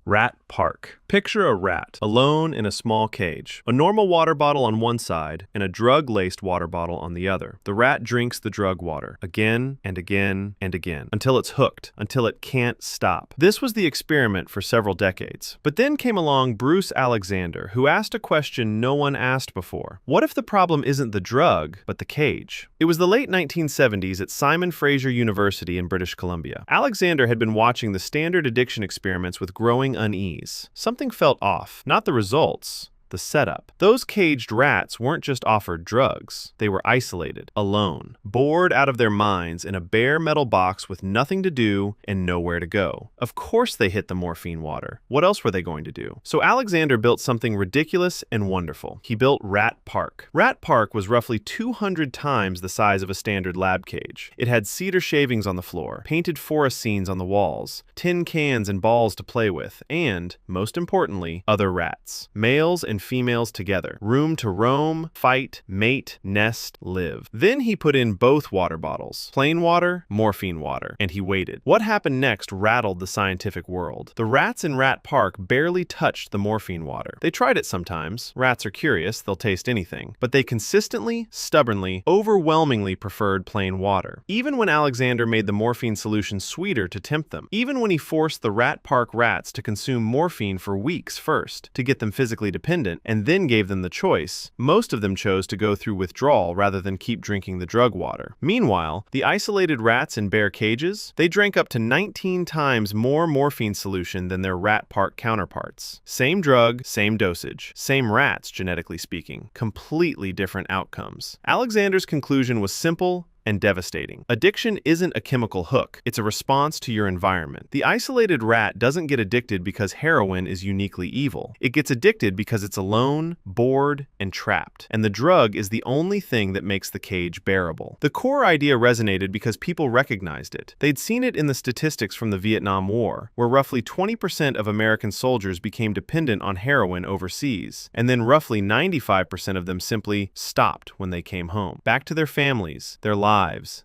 Rat Park. Picture a rat, alone in a small cage. A normal water bottle on one side, and a drug-laced water bottle on the other. The rat drinks the drug water, again and again and again, until it's hooked, until it can't stop. This was the experiment for several decades. But then came along Bruce Alexander, who asked a question no one asked before. What if the problem isn't the drug, but the cage? It was the late 1970s at Simon Fraser University in British Columbia. Alexander had been watching the standard addiction experiments with growing unease. Something felt off, not the results, the setup. Those caged rats weren't just offered drugs. They were isolated, alone, bored out of their minds in a bare metal box with nothing to do and nowhere to go. Of course they hit the morphine water. What else were they going to do? So Alexander built something ridiculous and wonderful. He built Rat Park. Rat Park was roughly 200 times the size of a standard lab cage. It had cedar shavings on the floor, painted forest scenes on the walls, tin cans and balls to play with, and, most importantly, other rats. Males and females together. Room to roam, fight, mate, nest, live. Then he put in both water bottles. Plain water, morphine water. And he waited. What happened next rattled the scientific world. The rats in Rat Park barely touched the morphine water. They tried it sometimes. Rats are curious, they'll taste anything. But they consistently, stubbornly, overwhelmingly preferred plain water. Even when Alexander made the morphine solution sweeter to tempt them. Even when he forced the Rat Park rats to consume morphine for weeks first, to get them physically dependent, and then gave them the choice, most of them chose to go through withdrawal rather than keep drinking the drug water. Meanwhile, the isolated rats in bare cages, they drank up to 19 times more morphine solution than their Rat Park counterparts. Same drug, same dosage, same rats, genetically speaking, completely different outcomes. Alexander's conclusion was simple and devastating. Addiction isn't a chemical hook, it's a response to your environment. The isolated rat doesn't get addicted because heroin is uniquely evil. It gets addicted because it's alone, bored, and trapped. And the drug is the only thing that makes the cage bearable. The core idea resonated because people recognized it. They'd seen it in the statistics from the Vietnam War, where roughly 20% of American soldiers became dependent on heroin overseas, and then roughly 95% of them simply stopped when they came home. Back to their families, their lives,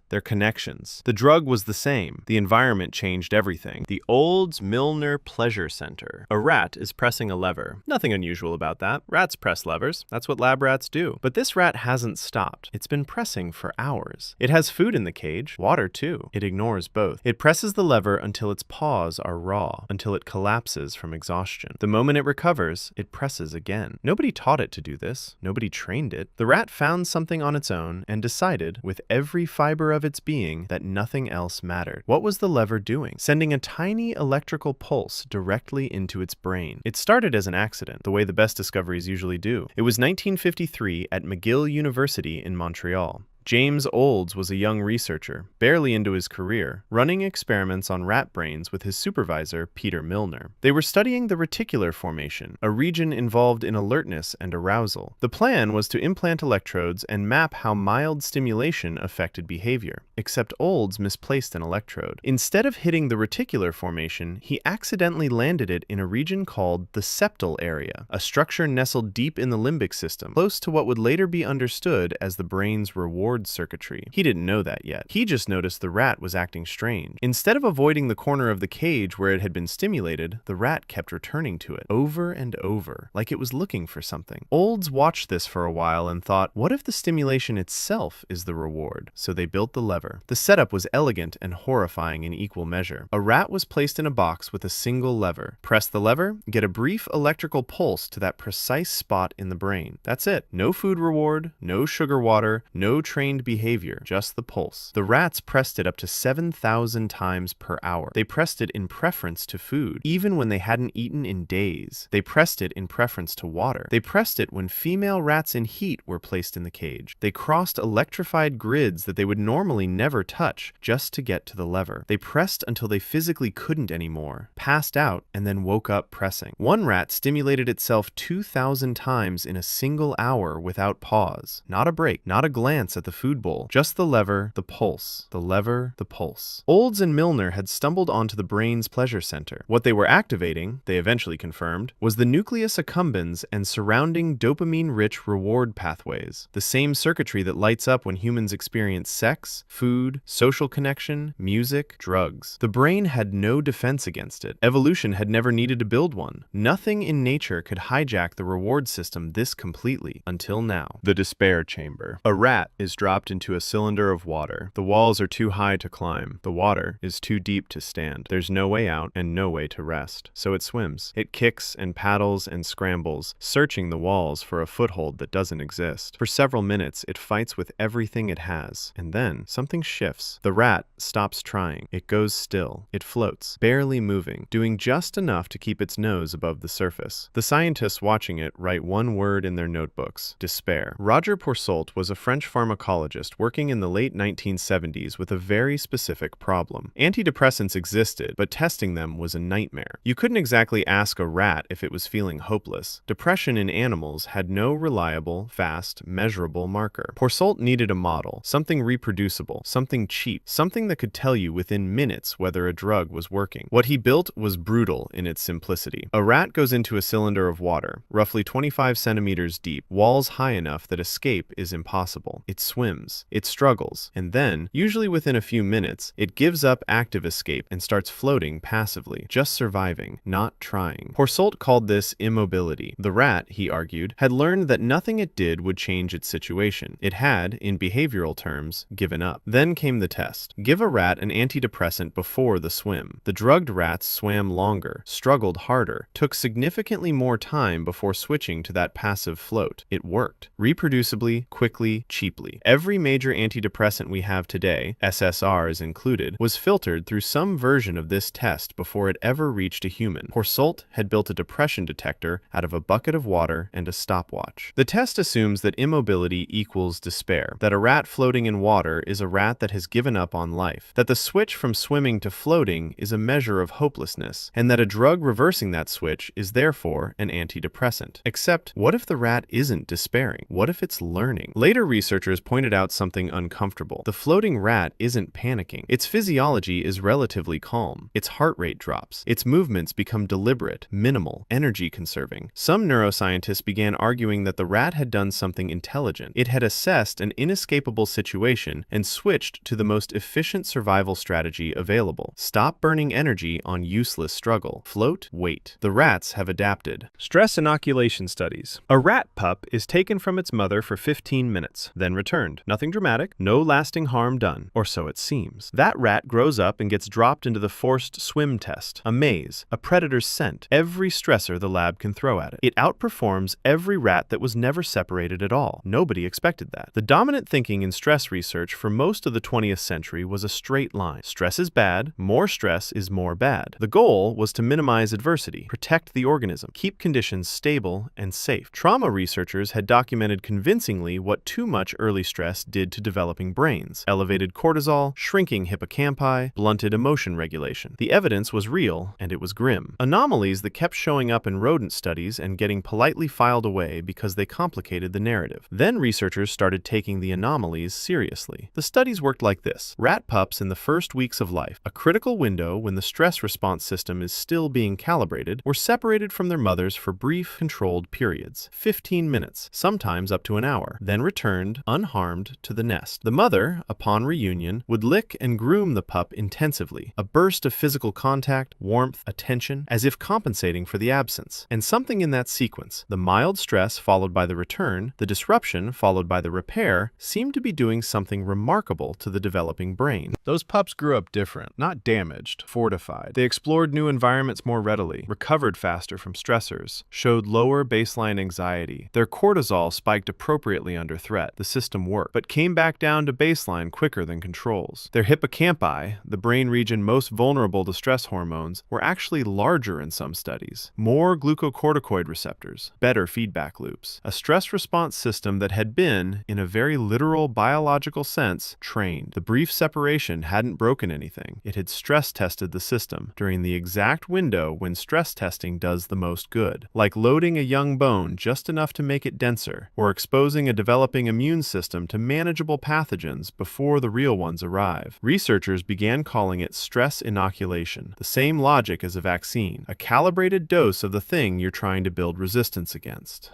their connections. The drug was the same. The environment changed everything. The Olds Milner Pleasure Center. A rat is pressing a lever. Nothing unusual about that. Rats press levers. That's what lab rats do. But this rat hasn't stopped. It's been pressing for hours. It has food in the cage, water too. It ignores both. It presses the lever until its paws are raw, until it collapses from exhaustion. The moment it recovers, it presses again. Nobody taught it to do this. Nobody trained it. The rat found something on its own and decided, with every fiber of its being, that nothing else mattered. What was the lever doing? Sending a tiny electrical pulse directly into its brain. It started as an accident, the way the best discoveries usually do. It was 1953 at McGill University in Montreal. James Olds was a young researcher, barely into his career, running experiments on rat brains with his supervisor, Peter Milner. They were studying the reticular formation, a region involved in alertness and arousal. The plan was to implant electrodes and map how mild stimulation affected behavior, except Olds misplaced an electrode. Instead of hitting the reticular formation, he accidentally landed it in a region called the septal area, a structure nestled deep in the limbic system, close to what would later be understood as the brain's reward circuitry. He didn't know that yet. He just noticed the rat was acting strange. Instead of avoiding the corner of the cage where it had been stimulated, the rat kept returning to it, over and over, like it was looking for something. Olds watched this for a while and thought, what if the stimulation itself is the reward? So they built the lever. The setup was elegant and horrifying in equal measure. A rat was placed in a box with a single lever. Press the lever, get a brief electrical pulse to that precise spot in the brain. That's it. No food reward, no sugar water, no trained behavior, just the pulse. The rats pressed it up to 7,000 times per hour. They pressed it in preference to food, even when they hadn't eaten in days. They pressed it in preference to water. They pressed it when female rats in heat were placed in the cage. They crossed electrified grids that they would normally never touch just to get to the lever. They pressed until they physically couldn't anymore, passed out, and then woke up pressing. One rat stimulated itself 2,000 times in a single hour without pause. Not a break, not a glance at the food bowl. Just the lever, the pulse. The lever, the pulse. Olds and Milner had stumbled onto the brain's pleasure center. What they were activating, they eventually confirmed, was the nucleus accumbens and surrounding dopamine-rich reward pathways, the same circuitry that lights up when humans experience sex, food, social connection, music, drugs. The brain had no defense against it. Evolution had never needed to build one. Nothing in nature could hijack the reward system this completely, until now. The despair chamber. A rat is dropped into a cylinder of water. The walls are too high to climb. The water is too deep to stand. There's no way out and no way to rest. So it swims. It kicks and paddles and scrambles, searching the walls for a foothold that doesn't exist. For several minutes, it fights with everything it has. And then, something shifts. The rat stops trying. It goes still. It floats, barely moving, doing just enough to keep its nose above the surface. The scientists watching it write one word in their notebooks: despair. Roger Poursault was a French pharmacologist working in the late 1970s with a very specific problem. Antidepressants existed, but testing them was a nightmare. You couldn't exactly ask a rat if it was feeling hopeless. Depression in animals had no reliable, fast, measurable marker. Poursault needed a model, something reproducible, something cheap, something that could tell you within minutes whether a drug was working. What he built was brutal in its simplicity. A rat goes into a cylinder of water, roughly 25 centimeters deep, walls high enough that escape is impossible. It swims, it struggles, and then, usually within a few minutes, it gives up active escape and starts floating passively, just surviving, not trying. Poursault called this immobility. The rat, he argued, had learned that nothing it did would change its situation. It had, in behavioral terms, given up. Then came the test. Give a rat an antidepressant before the swim. The drugged rats swam longer, struggled harder, took significantly more time before switching to that passive float. It worked. Reproducibly, quickly, cheaply. Every major antidepressant we have today, SSRIs included, was filtered through some version of this test before it ever reached a human. Poursault had built a depression detector out of a bucket of water and a stopwatch. The test assumes that immobility equals despair, that a rat floating in water is a rat that has given up on life, that the switch from swimming to floating is a measure of hopelessness, and that a drug reversing that switch is therefore an antidepressant. Except, what if the rat isn't despairing? What if it's learning? Later researchers pointed out something uncomfortable. The floating rat isn't panicking. Its physiology is relatively calm. Its heart rate drops. Its movements become deliberate, minimal, energy conserving. Some neuroscientists began arguing that the rat had done something intelligent. It had assessed an inescapable situation and switched to the most efficient survival strategy available. Stop burning energy on useless struggle. Float, wait. The rats have adapted. Stress inoculation studies. A rat pup is taken from its mother for 15 minutes, then returned. Nothing dramatic, no lasting harm done, or so it seems. That rat grows up and gets dropped into the forced swim test, a maze, a predator's scent, every stressor the lab can throw at it. It outperforms every rat that was never separated at all. Nobody expected that. The dominant thinking in stress research for most of the 20th century was a straight line. Stress is bad, more stress is more bad. The goal was to minimize adversity, protect the organism, keep conditions stable and safe. Trauma researchers had documented convincingly what too much early stress did to developing brains: elevated cortisol, shrinking hippocampi, blunted emotion regulation. The evidence was real, and it was grim. Anomalies that kept showing up in rodent studies and getting politely filed away because they complicated the narrative. Then researchers started taking the anomalies seriously. The studies worked like this. Rat pups in the first weeks of life, a critical window when the stress response system is still being calibrated, were separated from their mothers for brief, controlled periods, 15 minutes, sometimes up to an hour, then returned, unharmed, to the nest. The mother, upon reunion, would lick and groom the pup intensively, a burst of physical contact, warmth, attention, as if compensating for the absence. And something in that sequence, the mild stress followed by the return, the disruption followed by the repair, seemed to be doing something remarkable to the developing brain. Those pups grew up different, not damaged, fortified. They explored new environments more readily, recovered faster from stressors, showed lower baseline anxiety. Their cortisol spiked appropriately under threat. The system worked, but came back down to baseline quicker than controls. Their hippocampi, the brain region most vulnerable to stress hormones, were actually larger in some studies. More glucocorticoid receptors, better feedback loops. A stress response system that had been, in a very literal biological sense, trained. The brief separation hadn't broken anything. It had stress tested the system during the exact window when stress testing does the most good. Like loading a young bone just enough to make it denser, or exposing a developing immune system system to manageable pathogens before the real ones arrive. Researchers began calling it stress inoculation, the same logic as a vaccine, a calibrated dose of the thing you're trying to build resistance against.